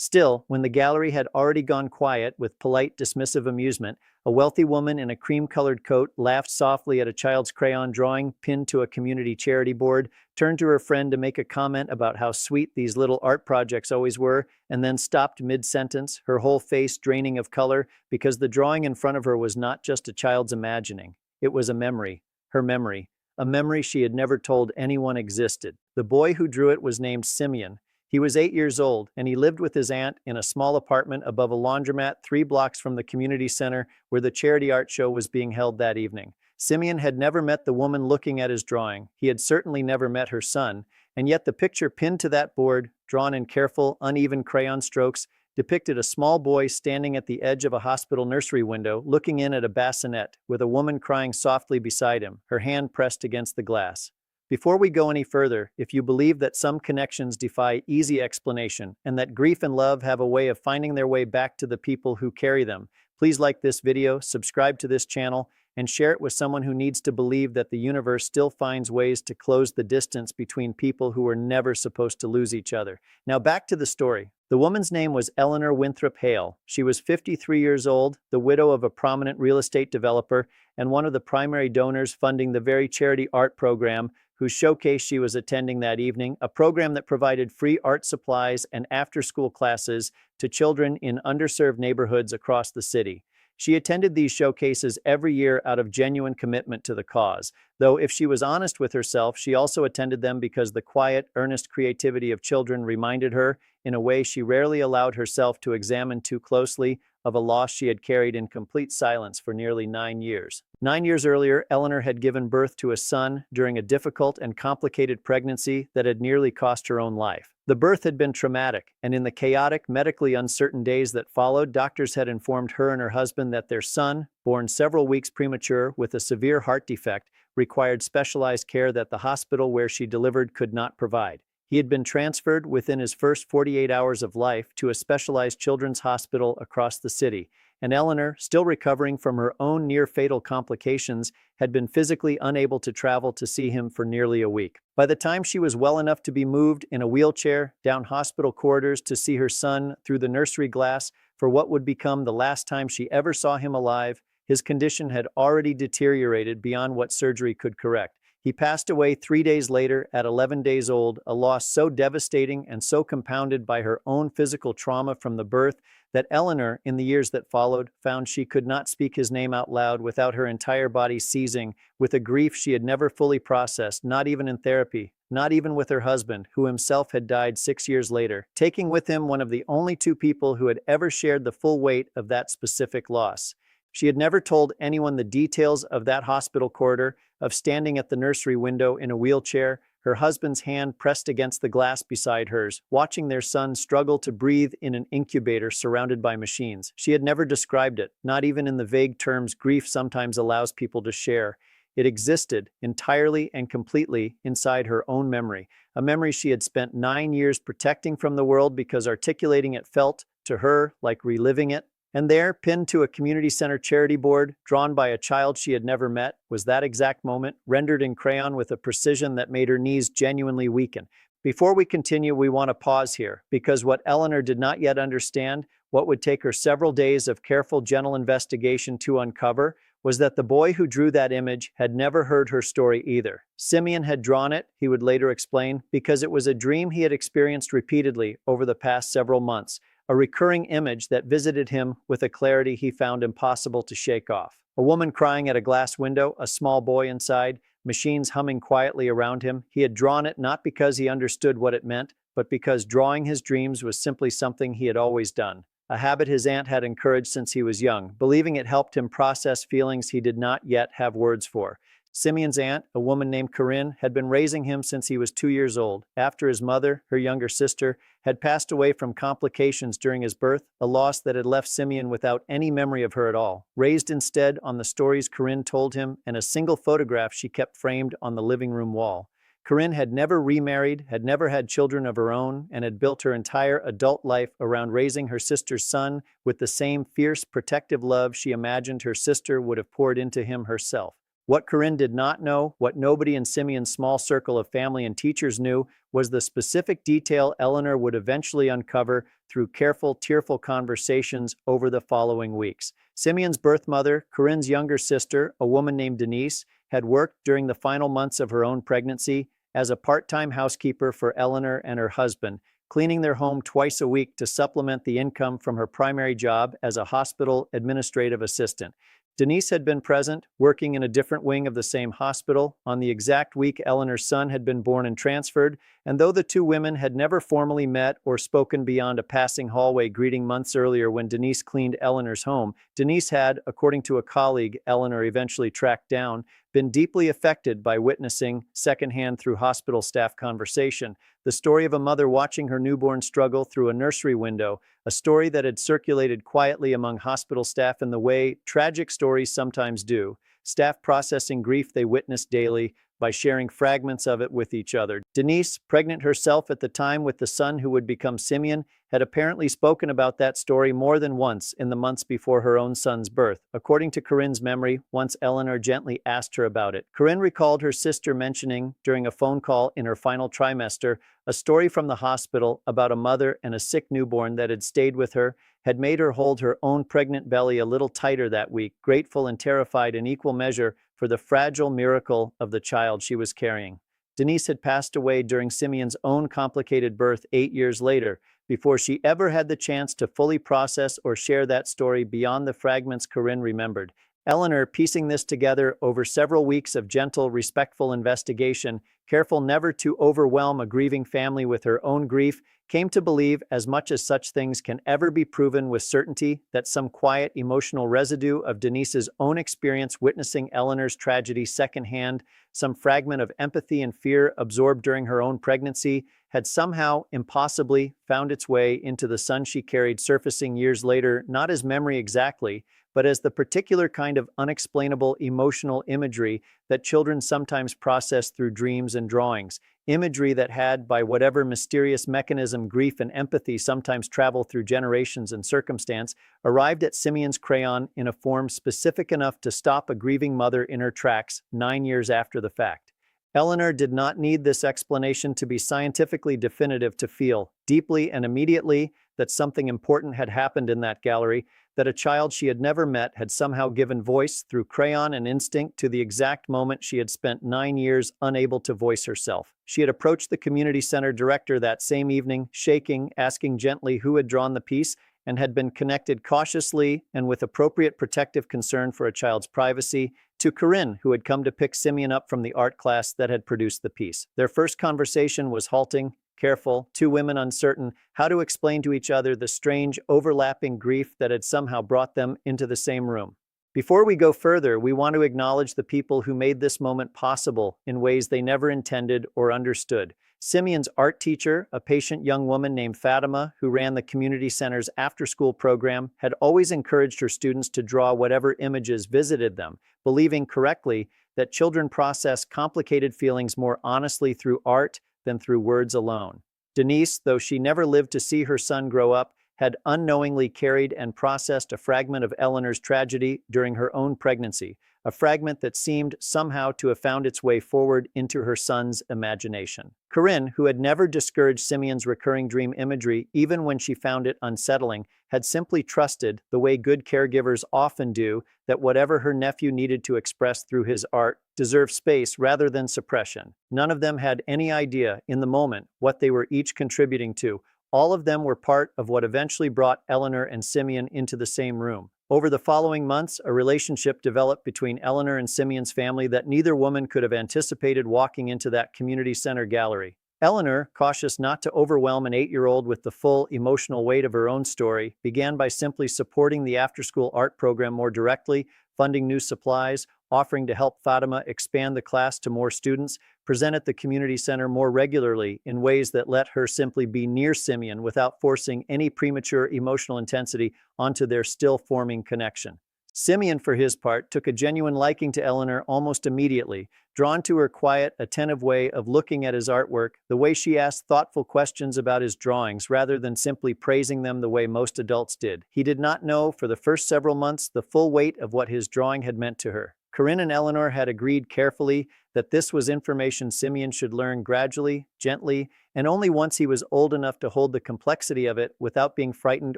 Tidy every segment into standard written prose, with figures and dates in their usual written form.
Still, when the gallery had already gone quiet with polite, dismissive amusement, a wealthy woman in a cream-colored coat laughed softly at a child's crayon drawing pinned to a community charity board, turned to her friend to make a comment about how sweet these little art projects always were, and then stopped mid-sentence, her whole face draining of color, because the drawing in front of her was not just a child's imagining. It was a memory, her memory, a memory she had never told anyone existed. The boy who drew it was named Simeon. He was 8 years old, and he lived with his aunt in a small apartment above a laundromat 3 blocks from the community center where the charity art show was being held that evening. Simeon had never met the woman looking at his drawing. He had certainly never met her son, and yet the picture pinned to that board, drawn in careful, uneven crayon strokes, depicted a small boy standing at the edge of a hospital nursery window, looking in at a bassinet, with a woman crying softly beside him, her hand pressed against the glass. Before we go any further, if you believe that some connections defy easy explanation and that grief and love have a way of finding their way back to the people who carry them, please like this video, subscribe to this channel, and share it with someone who needs to believe that the universe still finds ways to close the distance between people who were never supposed to lose each other. Now back to the story. The woman's name was Eleanor Winthrop Hale. She was 53 years old, the widow of a prominent real estate developer, and one of the primary donors funding the very charity art program whose showcase she was attending that evening, a program that provided free art supplies and after-school classes to children in underserved neighborhoods across the city. She attended these showcases every year out of genuine commitment to the cause, though if she was honest with herself, she also attended them because the quiet, earnest creativity of children reminded her, in a way she rarely allowed herself to examine too closely, of a loss she had carried in complete silence for nearly 9 years. 9 years earlier, Eleanor had given birth to a son during a difficult and complicated pregnancy that had nearly cost her own life. The birth had been traumatic, and in the chaotic, medically uncertain days that followed, doctors had informed her and her husband that their son, born several weeks premature with a severe heart defect, required specialized care that the hospital where she delivered could not provide. He had been transferred within his first 48 hours of life to a specialized children's hospital across the city, and Eleanor, still recovering from her own near-fatal complications, had been physically unable to travel to see him for nearly a week. By the time she was well enough to be moved in a wheelchair down hospital corridors to see her son through the nursery glass for what would become the last time she ever saw him alive, his condition had already deteriorated beyond what surgery could correct. He passed away 3 days later at 11 days old, a loss so devastating and so compounded by her own physical trauma from the birth that Eleanor, in the years that followed, found she could not speak his name out loud without her entire body seizing with a grief she had never fully processed, not even in therapy, not even with her husband, who himself had died 6 years later, taking with him one of the only two people who had ever shared the full weight of that specific loss. She had never told anyone the details of that hospital corridor, of standing at the nursery window in a wheelchair, her husband's hand pressed against the glass beside hers, watching their son struggle to breathe in an incubator surrounded by machines. She had never described it, not even in the vague terms grief sometimes allows people to share. It existed, entirely and completely, inside her own memory, a memory she had spent 9 years protecting from the world because articulating it felt, to her, like reliving it. And there, pinned to a community center charity board, drawn by a child she had never met, was that exact moment, rendered in crayon with a precision that made her knees genuinely weaken. Before we continue, we want to pause here, because what Eleanor did not yet understand, what would take her several days of careful, gentle investigation to uncover, was that the boy who drew that image had never heard her story either. Simeon had drawn it, he would later explain, because it was a dream he had experienced repeatedly over the past several months, a recurring image that visited him with a clarity he found impossible to shake off. A woman crying at a glass window, a small boy inside, machines humming quietly around him. He had drawn it not because he understood what it meant, but because drawing his dreams was simply something he had always done, a habit his aunt had encouraged since he was young, believing it helped him process feelings he did not yet have words for. Simeon's aunt, a woman named Corinne, had been raising him since he was 2 years old, after his mother, her younger sister, had passed away from complications during his birth, a loss that had left Simeon without any memory of her at all. Raised instead on the stories Corinne told him and a single photograph she kept framed on the living room wall. Corinne had never remarried, had never had children of her own, and had built her entire adult life around raising her sister's son with the same fierce, protective love she imagined her sister would have poured into him herself. What Corinne did not know, what nobody in Simeon's small circle of family and teachers knew, was the specific detail Eleanor would eventually uncover through careful, tearful conversations over the following weeks. Simeon's birth mother, Corinne's younger sister, a woman named Denise, had worked during the final months of her own pregnancy as a part-time housekeeper for Eleanor and her husband, cleaning their home twice a week to supplement the income from her primary job as a hospital administrative assistant. Denise had been present, working in a different wing of the same hospital, on the exact week Eleanor's son had been born and transferred, and though the two women had never formally met or spoken beyond a passing hallway greeting months earlier when Denise cleaned Eleanor's home, Denise had, according to a colleague Eleanor eventually tracked down, been deeply affected by witnessing, secondhand through hospital staff conversation, the story of a mother watching her newborn struggle through a nursery window, a story that had circulated quietly among hospital staff in the way tragic stories sometimes do, staff processing grief they witnessed daily by sharing fragments of it with each other. Denise, pregnant herself at the time with the son who would become Simeon, had apparently spoken about that story more than once in the months before her own son's birth. According to Corinne's memory, once Eleanor gently asked her about it, Corinne recalled her sister mentioning, during a phone call in her final trimester, a story from the hospital about a mother and a sick newborn that had stayed with her, had made her hold her own pregnant belly a little tighter that week, grateful and terrified in equal measure for the fragile miracle of the child she was carrying. Denise had passed away during Simeon's own complicated birth 8 years later, before she ever had the chance to fully process or share that story beyond the fragments Corinne remembered. Eleanor, piecing this together over several weeks of gentle, respectful investigation, careful never to overwhelm a grieving family with her own grief, came to believe, as much as such things can ever be proven with certainty, that some quiet emotional residue of Denise's own experience witnessing Eleanor's tragedy secondhand, some fragment of empathy and fear absorbed during her own pregnancy, had somehow, impossibly, found its way into the son she carried, surfacing years later, not as memory exactly, but as the particular kind of unexplainable emotional imagery that children sometimes process through dreams and drawings, imagery that had, by whatever mysterious mechanism grief and empathy sometimes travel through generations and circumstance, arrived at Simeon's crayon in a form specific enough to stop a grieving mother in her tracks 9 years after the fact. Eleanor did not need this explanation to be scientifically definitive to feel, deeply and immediately, that something important had happened in that gallery, that a child she had never met had somehow given voice through crayon and instinct to the exact moment she had spent 9 years unable to voice herself. She had approached the community center director that same evening, shaking, asking gently who had drawn the piece, and had been connected cautiously and with appropriate protective concern for a child's privacy to Corinne, who had come to pick Simeon up from the art class that had produced the piece. Their first conversation was halting, careful, two women uncertain how to explain to each other the strange, overlapping grief that had somehow brought them into the same room. Before we go further, we want to acknowledge the people who made this moment possible in ways they never intended or understood. Simeon's art teacher, a patient young woman named Fatima, who ran the community center's after-school program, had always encouraged her students to draw whatever images visited them, believing correctly that children process complicated feelings more honestly through art than through words alone. Denise, though she never lived to see her son grow up, had unknowingly carried and processed a fragment of Eleanor's tragedy during her own pregnancy, a fragment that seemed somehow to have found its way forward into her son's imagination. Corinne, who had never discouraged Simeon's recurring dream imagery even when she found it unsettling, had simply trusted, the way good caregivers often do, that whatever her nephew needed to express through his art deserved space rather than suppression. None of them had any idea, in the moment, what they were each contributing to. All of them were part of what eventually brought Eleanor and Simeon into the same room. Over the following months, a relationship developed between Eleanor and Simeon's family that neither woman could have anticipated walking into that community center gallery. Eleanor, cautious not to overwhelm an 8-year-old with the full emotional weight of her own story, began by simply supporting the after-school art program more directly, funding new supplies, offering to help Fatima expand the class to more students, present at the community center more regularly in ways that let her simply be near Simeon without forcing any premature emotional intensity onto their still-forming connection. Simeon, for his part, took a genuine liking to Eleanor almost immediately, drawn to her quiet, attentive way of looking at his artwork, the way she asked thoughtful questions about his drawings rather than simply praising them the way most adults did. He did not know, for the first several months, the full weight of what his drawing had meant to her. Corinne and Eleanor had agreed carefully that this was information Simeon should learn gradually, gently, and only once he was old enough to hold the complexity of it without being frightened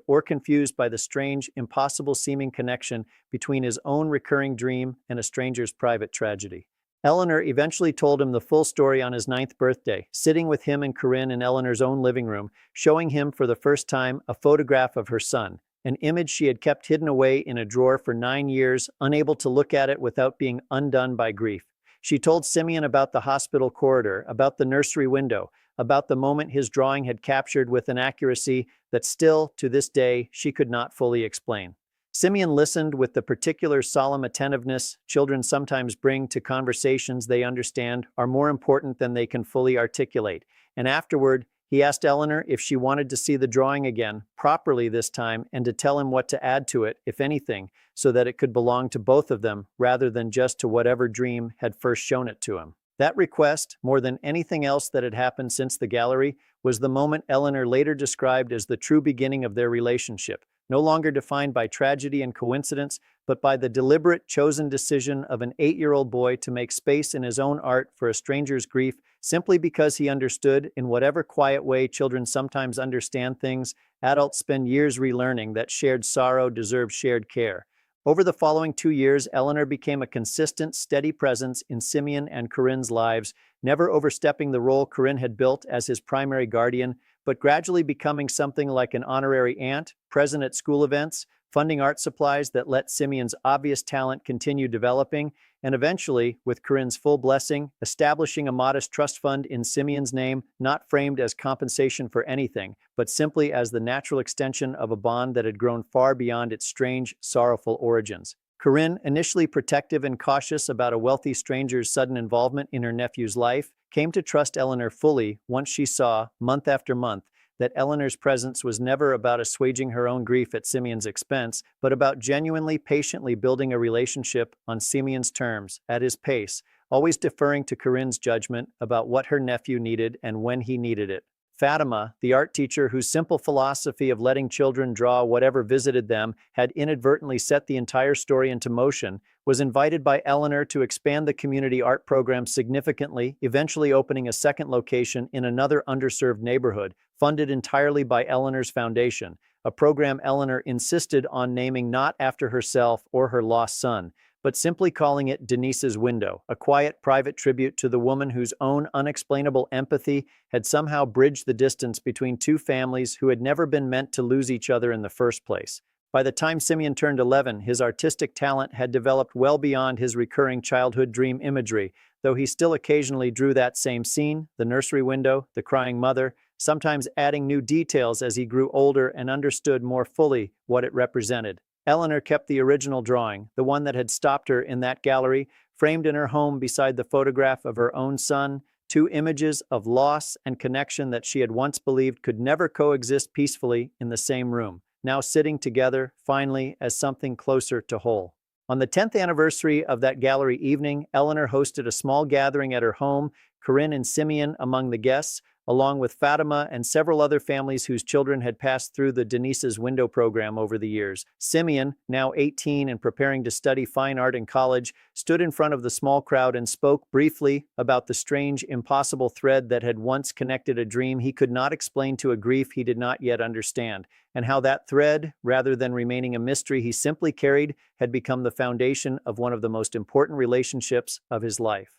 or confused by the strange, impossible-seeming connection between his own recurring dream and a stranger's private tragedy. Eleanor eventually told him the full story on his 9th birthday, sitting with him and Corinne in Eleanor's own living room, showing him for the first time a photograph of her son, an image she had kept hidden away in a drawer for 9 years, unable to look at it without being undone by grief. She told Simeon about the hospital corridor, about the nursery window, about the moment his drawing had captured with an accuracy that still, to this day, she could not fully explain. Simeon listened with the particular solemn attentiveness children sometimes bring to conversations they understand are more important than they can fully articulate, and afterward, he asked Eleanor if she wanted to see the drawing again, properly this time, and to tell him what to add to it, if anything, so that it could belong to both of them rather than just to whatever dream had first shown it to him. That request, more than anything else that had happened since the gallery, was the moment Eleanor later described as the true beginning of their relationship, no longer defined by tragedy and coincidence, but by the deliberate, chosen decision of an 8-year-old boy to make space in his own art for a stranger's grief, simply because he understood, in whatever quiet way children sometimes understand things, adults spend years relearning that shared sorrow deserves shared care. Over the following 2 years, Eleanor became a consistent, steady presence in Simeon and Corinne's lives, never overstepping the role Corinne had built as his primary guardian, but gradually becoming something like an honorary aunt, present at school events, funding art supplies that let Simeon's obvious talent continue developing, and eventually, with Corinne's full blessing, establishing a modest trust fund in Simeon's name, not framed as compensation for anything, but simply as the natural extension of a bond that had grown far beyond its strange, sorrowful origins. Corinne, initially protective and cautious about a wealthy stranger's sudden involvement in her nephew's life, came to trust Eleanor fully once she saw, month after month, that Eleanor's presence was never about assuaging her own grief at Simeon's expense, but about genuinely, patiently building a relationship on Simeon's terms, at his pace, always deferring to Corinne's judgment about what her nephew needed and when he needed it. Fatima, the art teacher whose simple philosophy of letting children draw whatever visited them had inadvertently set the entire story into motion, was invited by Eleanor to expand the community art program significantly, eventually opening a second location in another underserved neighborhood, funded entirely by Eleanor's foundation, a program Eleanor insisted on naming not after herself or her lost son, but simply calling it Denise's Window, a quiet, private tribute to the woman whose own unexplainable empathy had somehow bridged the distance between two families who had never been meant to lose each other in the first place. By the time Simeon turned 11, his artistic talent had developed well beyond his recurring childhood dream imagery, though he still occasionally drew that same scene, the nursery window, the crying mother, sometimes adding new details as he grew older and understood more fully what it represented. Eleanor kept the original drawing, the one that had stopped her in that gallery, framed in her home beside the photograph of her own son, two images of loss and connection that she had once believed could never coexist peacefully in the same room, now sitting together, finally, as something closer to whole. On the 10th anniversary of that gallery evening, Eleanor hosted a small gathering at her home, Corinne and Simeon among the guests, along with Fatima and several other families whose children had passed through the Denise's Window program over the years. Simeon, now 18 and preparing to study fine art in college, stood in front of the small crowd and spoke briefly about the strange, impossible thread that had once connected a dream he could not explain to a grief he did not yet understand, and how that thread, rather than remaining a mystery he simply carried, had become the foundation of one of the most important relationships of his life.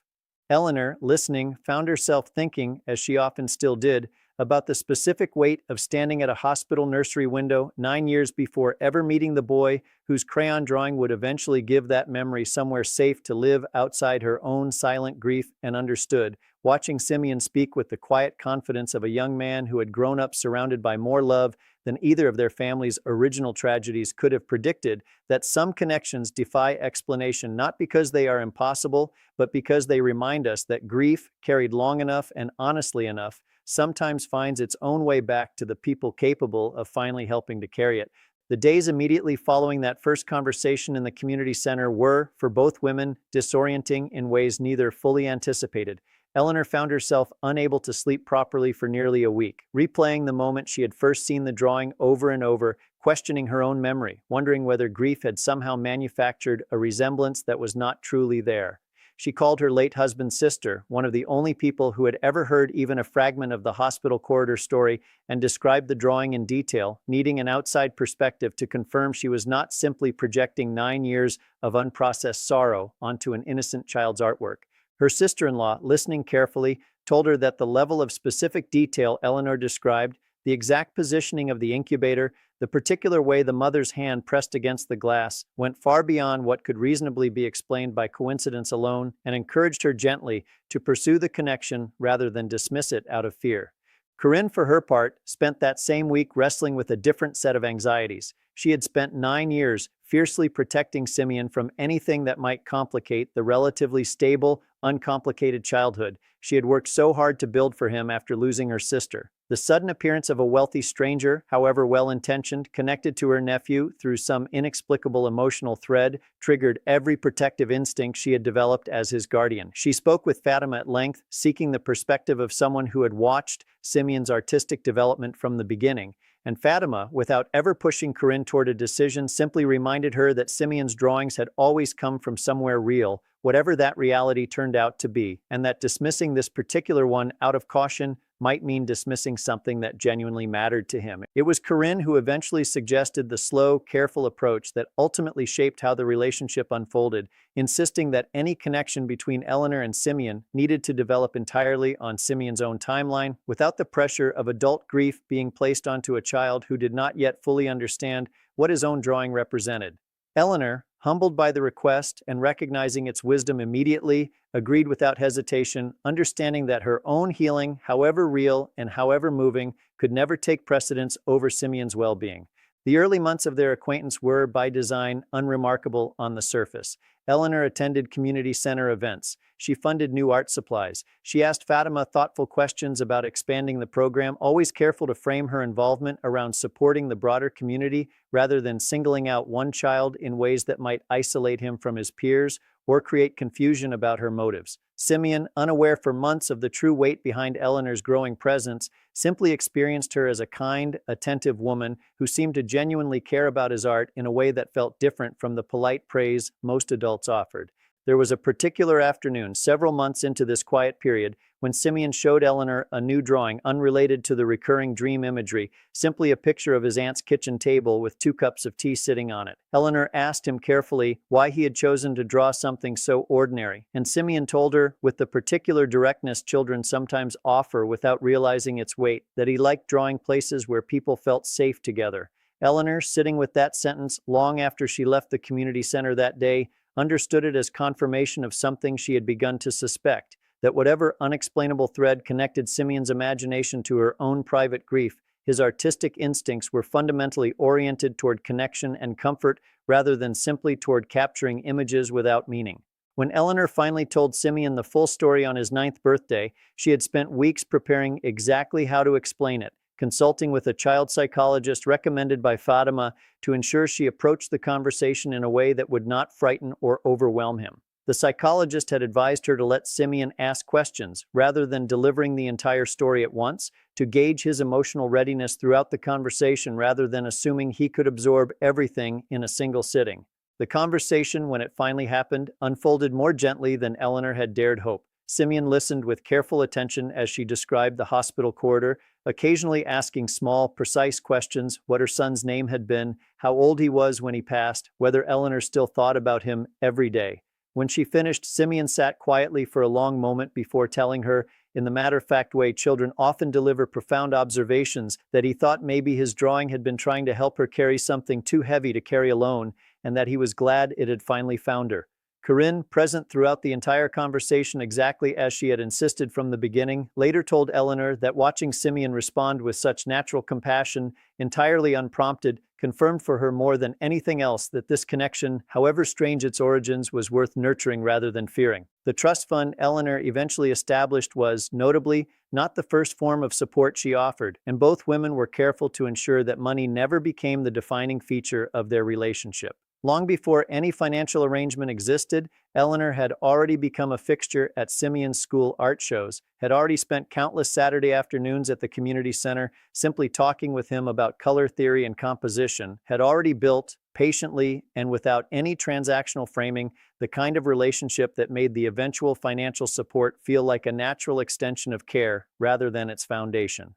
Eleanor, listening, found herself thinking, as she often still did, about the specific weight of standing at a hospital nursery window 9 years before ever meeting the boy whose crayon drawing would eventually give that memory somewhere safe to live outside her own silent grief and understood, watching Simeon speak with the quiet confidence of a young man who had grown up surrounded by more love than either of their family's original tragedies could have predicted, that some connections defy explanation not because they are impossible, but because they remind us that grief, carried long enough and honestly enough, sometimes finds its own way back to the people capable of finally helping to carry it. The days immediately following that first conversation in the community center were, for both women, disorienting in ways neither fully anticipated. Eleanor found herself unable to sleep properly for nearly a week, replaying the moment she had first seen the drawing over and over, questioning her own memory, wondering whether grief had somehow manufactured a resemblance that was not truly there. She called her late husband's sister, one of the only people who had ever heard even a fragment of the hospital corridor story, and described the drawing in detail, needing an outside perspective to confirm she was not simply projecting 9 years of unprocessed sorrow onto an innocent child's artwork. Her sister-in-law, listening carefully, told her that the level of specific detail Eleanor described, the exact positioning of the incubator, the particular way the mother's hand pressed against the glass, went far beyond what could reasonably be explained by coincidence alone, and encouraged her gently to pursue the connection rather than dismiss it out of fear. Corinne, for her part, spent that same week wrestling with a different set of anxieties. She had spent 9 years fiercely protecting Simeon from anything that might complicate the relatively stable, uncomplicated childhood she had worked so hard to build for him after losing her sister. The sudden appearance of a wealthy stranger, however well-intentioned, connected to her nephew through some inexplicable emotional thread, triggered every protective instinct she had developed as his guardian. She spoke with Fatima at length, seeking the perspective of someone who had watched Simeon's artistic development from the beginning. And Fatima, without ever pushing Corinne toward a decision, simply reminded her that Simeon's drawings had always come from somewhere real, whatever that reality turned out to be, and that dismissing this particular one out of caution might mean dismissing something that genuinely mattered to him. It was Corinne who eventually suggested the slow, careful approach that ultimately shaped how the relationship unfolded, insisting that any connection between Eleanor and Simeon needed to develop entirely on Simeon's own timeline, without the pressure of adult grief being placed onto a child who did not yet fully understand what his own drawing represented. Eleanor, humbled by the request and recognizing its wisdom immediately, agreed without hesitation, understanding that her own healing, however real and however moving, could never take precedence over Simeon's well-being. The early months of their acquaintance were, by design, unremarkable on the surface. Eleanor attended community center events. She funded new art supplies. She asked Fatima thoughtful questions about expanding the program, always careful to frame her involvement around supporting the broader community rather than singling out one child in ways that might isolate him from his peers or create confusion about her motives. Simeon, unaware for months of the true weight behind Eleanor's growing presence, simply experienced her as a kind, attentive woman who seemed to genuinely care about his art in a way that felt different from the polite praise most adults offered. There was a particular afternoon, several months into this quiet period, when Simeon showed Eleanor a new drawing unrelated to the recurring dream imagery, simply a picture of his aunt's kitchen table with 2 cups of tea sitting on it. Eleanor asked him carefully why he had chosen to draw something so ordinary, and Simeon told her, with the particular directness children sometimes offer without realizing its weight, that he liked drawing places where people felt safe together. Eleanor, sitting with that sentence long after she left the community center that day, understood it as confirmation of something she had begun to suspect, that whatever unexplainable thread connected Simeon's imagination to her own private grief, his artistic instincts were fundamentally oriented toward connection and comfort rather than simply toward capturing images without meaning. When Eleanor finally told Simeon the full story on his 9th birthday, she had spent weeks preparing exactly how to explain it, consulting with a child psychologist recommended by Fatima to ensure she approached the conversation in a way that would not frighten or overwhelm him. The psychologist had advised her to let Simeon ask questions rather than delivering the entire story at once, to gauge his emotional readiness throughout the conversation rather than assuming he could absorb everything in a single sitting. The conversation, when it finally happened, unfolded more gently than Eleanor had dared hope. Simeon listened with careful attention as she described the hospital corridor, occasionally asking small, precise questions: what her son's name had been, how old he was when he passed, whether Eleanor still thought about him every day. When she finished, Simeon sat quietly for a long moment before telling her, in the matter-of-fact way children often deliver profound observations, that he thought maybe his drawing had been trying to help her carry something too heavy to carry alone, and that he was glad it had finally found her. Corinne, present throughout the entire conversation exactly as she had insisted from the beginning, later told Eleanor that watching Simeon respond with such natural compassion, entirely unprompted, confirmed for her more than anything else that this connection, however strange its origins, was worth nurturing rather than fearing. The trust fund Eleanor eventually established was, notably, not the first form of support she offered, and both women were careful to ensure that money never became the defining feature of their relationship. Long before any financial arrangement existed, Eleanor had already become a fixture at Simeon's school art shows, had already spent countless Saturday afternoons at the community center simply talking with him about color theory and composition, had already built, patiently and without any transactional framing, the kind of relationship that made the eventual financial support feel like a natural extension of care rather than its foundation.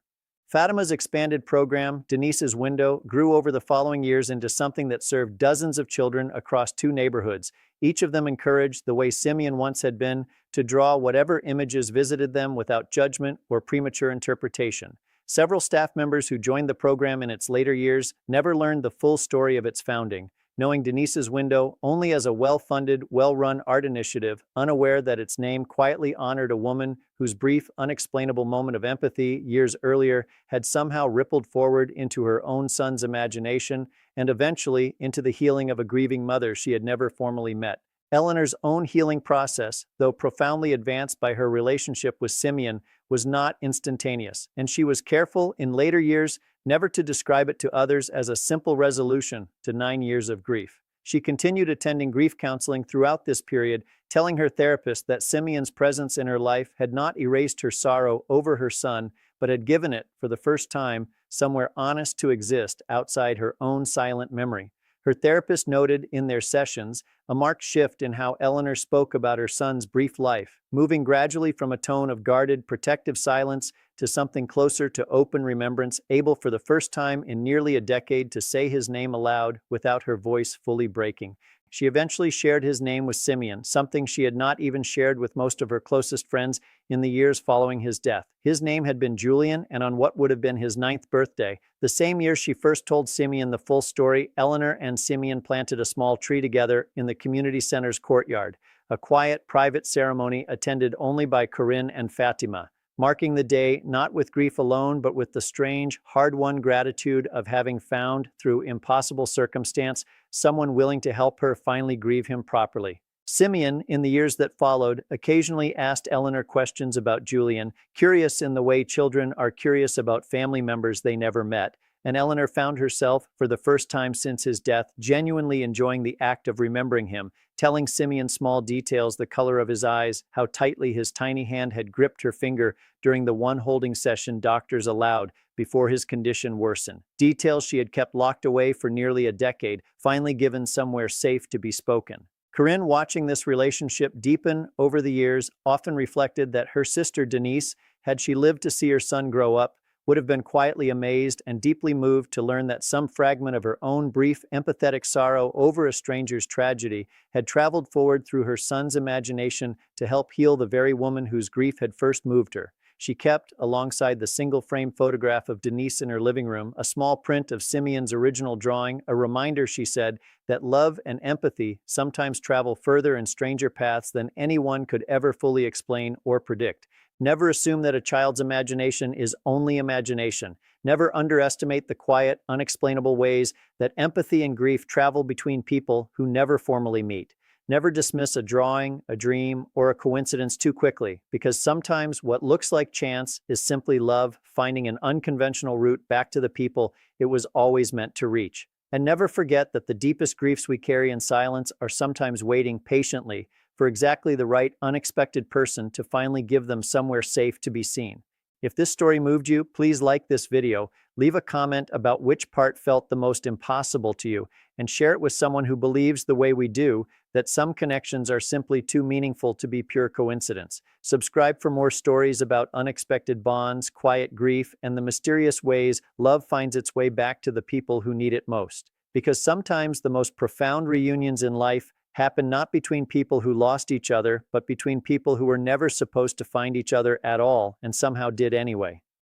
Fatima's expanded program, Denise's Window, grew over the following years into something that served dozens of children across 2 neighborhoods. Each of them encouraged, the way Simeon once had been, to draw whatever images visited them without judgment or premature interpretation. Several staff members who joined the program in its later years never learned the full story of its founding, knowing Denise's Window only as a well-funded, well-run art initiative, unaware that its name quietly honored a woman whose brief, unexplainable moment of empathy years earlier had somehow rippled forward into her own son's imagination and eventually into the healing of a grieving mother she had never formally met. Eleanor's own healing process, though profoundly advanced by her relationship with Simeon, was not instantaneous, and she was careful in later years never to describe it to others as a simple resolution to 9 years of grief. She continued attending grief counseling throughout this period, telling her therapist that Simeon's presence in her life had not erased her sorrow over her son, but had given it, for the first time, somewhere honest to exist outside her own silent memory. Her therapist noted in their sessions a marked shift in how Eleanor spoke about her son's brief life, moving gradually from a tone of guarded, protective silence to something closer to open remembrance, able for the first time in nearly a decade to say his name aloud without her voice fully breaking. She eventually shared his name with Simeon, something she had not even shared with most of her closest friends in the years following his death. His name had been Julian, and on what would have been his 9th birthday, the same year she first told Simeon the full story, Eleanor and Simeon planted a small tree together in the community center's courtyard, a quiet, private ceremony attended only by Corinne and Fatima, marking the day not with grief alone, but with the strange, hard-won gratitude of having found, through impossible circumstance, someone willing to help her finally grieve him properly. Simeon, in the years that followed, occasionally asked Eleanor questions about Julian, curious in the way children are curious about family members they never met, and Eleanor found herself, for the first time since his death, genuinely enjoying the act of remembering him, telling Simeon small details, the color of his eyes, how tightly his tiny hand had gripped her finger during the one holding session doctors allowed before his condition worsened. Details she had kept locked away for nearly a decade, finally given somewhere safe to be spoken. Corinne, watching this relationship deepen over the years, often reflected that her sister Denise, had she lived to see her son grow up, would have been quietly amazed and deeply moved to learn that some fragment of her own brief, empathetic sorrow over a stranger's tragedy had traveled forward through her son's imagination to help heal the very woman whose grief had first moved her. She kept, alongside the single-frame photograph of Denise in her living room, a small print of Simeon's original drawing, a reminder, she said, that love and empathy sometimes travel further and stranger paths than anyone could ever fully explain or predict. Never assume that a child's imagination is only imagination. Never underestimate the quiet, unexplainable ways that empathy and grief travel between people who never formally meet. Never dismiss a drawing, a dream, or a coincidence too quickly, because sometimes what looks like chance is simply love finding an unconventional route back to the people it was always meant to reach. And never forget that the deepest griefs we carry in silence are sometimes waiting patiently for exactly the right unexpected person to finally give them somewhere safe to be seen. If this story moved you, please like this video, leave a comment about which part felt the most impossible to you, and share it with someone who believes the way we do, that some connections are simply too meaningful to be pure coincidence. Subscribe for more stories about unexpected bonds, quiet grief, and the mysterious ways love finds its way back to the people who need it most. Because sometimes the most profound reunions in life happen not between people who lost each other, but between people who were never supposed to find each other at all and somehow did anyway.